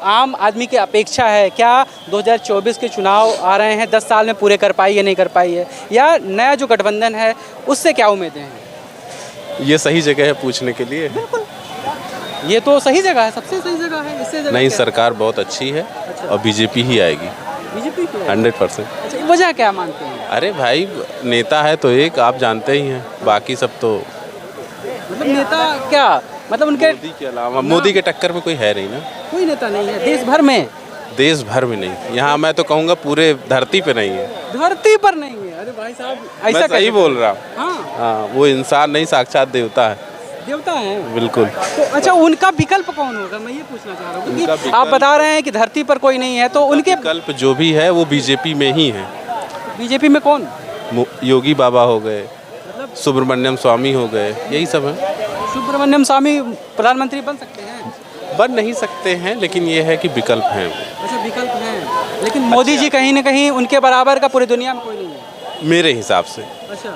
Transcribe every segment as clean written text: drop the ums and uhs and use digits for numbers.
आम आदमी की अपेक्षा है, क्या 2024 के चुनाव आ रहे हैं 10 साल में पूरे कर पाई या नहीं कर पाई है, या नया जो गठबंधन है उससे क्या उम्मीदें हैं? ये सही जगह है पूछने के लिए। ये तो सही जगह है, सबसे सही जगह है, इससे जगह नहीं, क्या है? सरकार बहुत अच्छी है और बीजेपी ही आएगी बीजेपी की है? 100%। अच्छा, वजह क्या मानते हैं? अरे भाई, नेता है तो एक आप जानते ही हैं, बाकी सब तो मतलब नेता क्या, मतलब उनके मोदी के अलावा, मोदी के टक्कर में कोई है नहीं ना, कोई नेता नहीं है देश भर में? देश भर में नहीं, यहाँ मैं तो कहूँगा पूरे धरती पे नहीं है। धरती पर नहीं है? अरे भाई साहब, ऐसा मैं सही कैसे? बोल रहा हूँ। हाँ, हाँ, वो इंसान नहीं, साक्षात देवता है। देवता है बिल्कुल। तो अच्छा, उनका विकल्प कौन होगा, मैं ये पूछना चाह रहा हूँ, उनका क्योंकि आप बता रहे हैं कि धरती पर कोई नहीं है, तो उनके विकल्प जो भी है वो बीजेपी में ही है। बीजेपी में कौन? योगी बाबा हो गए, मतलब सुब्रमण्यम स्वामी हो गए, यही सब है। सुब्रमण्यम स्वामी प्रधानमंत्री बन सकते हैं? बन नहीं सकते हैं, लेकिन ये है कि विकल्प हैं। अच्छा, विकल्प हैं, लेकिन मोदी जी कहीं ना कहीं उनके बराबर का पूरी दुनिया में कोई नहीं है मेरे हिसाब से। अच्छा,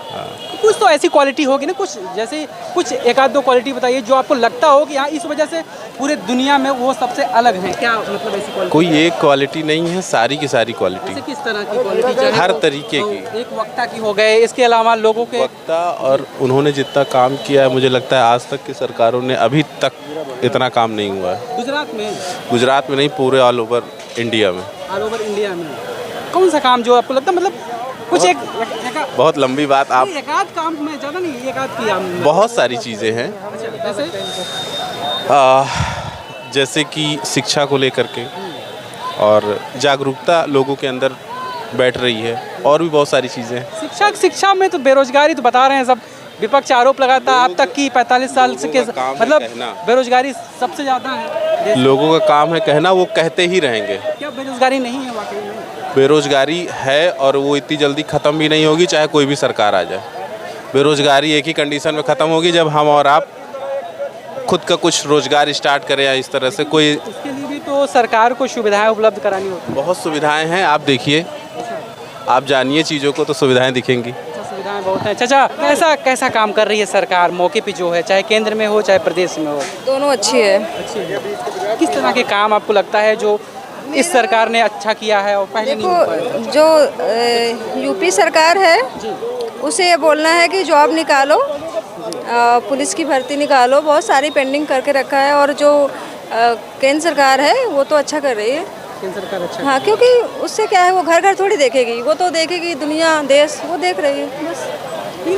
कुछ तो ऐसी क्वालिटी होगी ना, कुछ जैसे कुछ एक आध दो क्वालिटी बताइए जो आपको लगता हो कि हाँ इस वजह से पूरे दुनिया में वो सबसे अलग हैं, क्या मतलब ऐसी क्वालिटी? कोई एक क्वालिटी नहीं है, सारी की सारी क्वालिटी, जैसे किस तरह की क्वालिटी? हर तरीके की। एक वक्ता की हो गए, इसके अलावा लोगों के वक्ता, और उन्होंने जितना काम किया है, मुझे लगता है आज तक की सरकारों ने अभी तक इतना काम नहीं हुआ है। गुजरात में नहीं, पूरे ऑल ओवर इंडिया में। ऑल ओवर इंडिया में कौन सा काम जो आपको लगता है, मतलब कुछ बहुत लंबी बात आप, एक आध काम में, ज़्यादा नहीं, एक आध किया हमने। बहुत सारी चीज़ें हैं। अच्छा, जैसे कि शिक्षा को लेकर के, और जागरूकता लोगों के अंदर बैठ रही है, और भी बहुत सारी चीज़ें हैं। शिक्षा में तो बेरोजगारी तो बता रहे हैं सब, विपक्ष आरोप लगाता है अब तक की 45 साल से के, मतलब बेरोजगारी सबसे ज़्यादा है। लोगों का काम है कहना, वो कहते ही रहेंगे। क्या बेरोजगारी नहीं है वाकई में? बेरोजगारी है, और वो इतनी जल्दी ख़त्म भी नहीं होगी चाहे कोई भी सरकार आ जाए। बेरोजगारी एक ही कंडीशन में ख़त्म होगी, जब हम और आप खुद का कुछ रोजगार स्टार्ट करें, या इस तरह से कोई। इसके लिए भी तो सरकार को सुविधाएं उपलब्ध करानी होती है। बहुत सुविधाएं हैं, आप देखिए, आप जानिए चीज़ों को तो सुविधाएं दिखेंगी। सुविधाएं बहुत हैं। चाचा, कैसा काम कर रही है सरकार मौके पे जो है, चाहे केंद्र में हो चाहे प्रदेश में हो? दोनों अच्छी है। किस तरह के काम आपको लगता है जो इस सरकार ने अच्छा किया है और पहले नहीं हो पाया? जो यूपी सरकार है उसे ये बोलना है कि जॉब निकालो, पुलिस की भर्ती निकालो, बहुत सारी पेंडिंग करके रखा है। और जो केंद्र सरकार है वो तो अच्छा कर रही है। केंद्र सरकार अच्छा, हाँ, क्योंकि उससे क्या है, वो घर घर थोड़ी देखेगी, वो तो देखेगी दुनिया देश, वो देख रही है बस।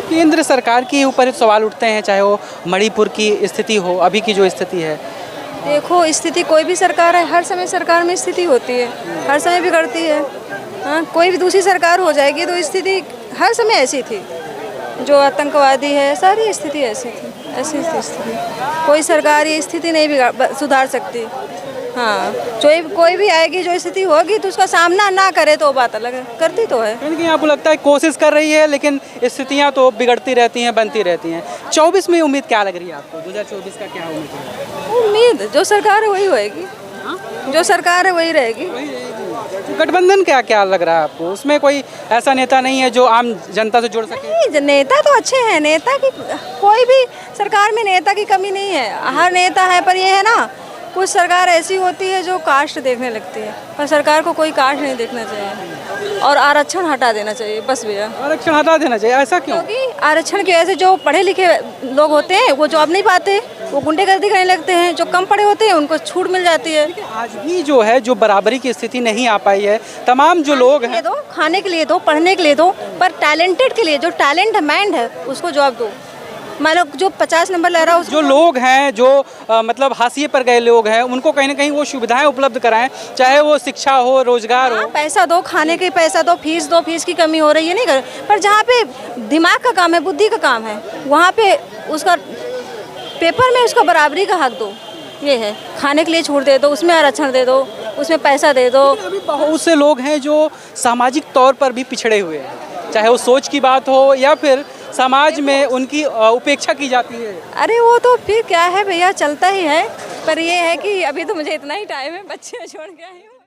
केंद्र सरकार के ऊपर सवाल उठते हैं, चाहे वो मणिपुर की स्थिति हो, अभी की जो स्थिति है। देखो, स्थिति कोई भी सरकार है, हर समय सरकार में स्थिति होती है, हर समय बिगड़ती है। हाँ, कोई भी दूसरी सरकार हो जाएगी तो स्थिति हर समय ऐसी थी। जो आतंकवादी है, सारी स्थिति ऐसी थी, ऐसी स्थिति। कोई सरकार ये स्थिति नहीं सुधार सकती। हाँ, कोई भी आएगी, जो स्थिति होगी तो उसका सामना ना करे तो बात अलग है, करती तो है। कहीं आपको लगता है कोशिश कर रही है, लेकिन स्थितियाँ तो बिगड़ती रहती हैं, बनती रहती हैं। 24 में उम्मीद क्या लग रही है आपको? 2024 का क्या उम्मीद है? उम्मीद जो सरकार है वही होएगी। जो सरकार है वही रहेगी। गठबंधन क्या क्या लग रहा है आपको? उसमें कोई ऐसा नेता नहीं है जो आम जनता से जुड़ सके? नहीं, नेता तो अच्छे हैं, नेता की कोई भी सरकार में नेता की कमी नहीं है, हर नेता है। पर ये है ना, कुछ सरकार ऐसी होती है जो कास्ट देखने लगती है, पर सरकार को कोई कास्ट नहीं देखना चाहिए, और आरक्षण हटा देना चाहिए बस भैया। आरक्षण हटा देना चाहिए, ऐसा क्यों? क्योंकि आरक्षण की वजह से जो पढ़े लिखे लोग होते हैं वो जॉब नहीं पाते, वो गुंडेगर्दी करने लगते हैं। जो कम पढ़े होते हैं उनको छूट मिल जाती है। आज भी जो है, जो बराबरी की स्थिति नहीं आ पाई है, तमाम जो लोग हैं, दो खाने के लिए दो, पढ़ने के लिए दो, पर टैलेंटेड के लिए, जो टैलेंट मैंड है उसको जॉब दो। मान लो जो 50 नंबर ला रहा है, जो लोग हैं, जो मतलब हाशिए पर गए लोग हैं, उनको कहीं ना कहीं वो सुविधाएं उपलब्ध कराएं, चाहे वो शिक्षा हो, रोजगार हो। पैसा दो, खाने के पैसा दो, फीस की कमी हो रही है, नहीं कर। पर जहाँ पे दिमाग का काम है, बुद्धि का काम है, वहाँ पे उसका पेपर में उसका बराबरी का हक दो। ये है, खाने के लिए छूट दे दो, उसमें आरक्षण दे दो, उसमें पैसा दे दो। अभी बहुत से लोग हैं जो सामाजिक तौर पर भी पिछड़े हुए हैं, चाहे वो सोच की बात हो या फिर समाज में उनकी उपेक्षा की जाती है। अरे वो तो फिर क्या है भैया, चलता ही है। पर ये है कि अभी तो मुझे इतना ही टाइम है, बच्चे छोड़ के आई हूँ।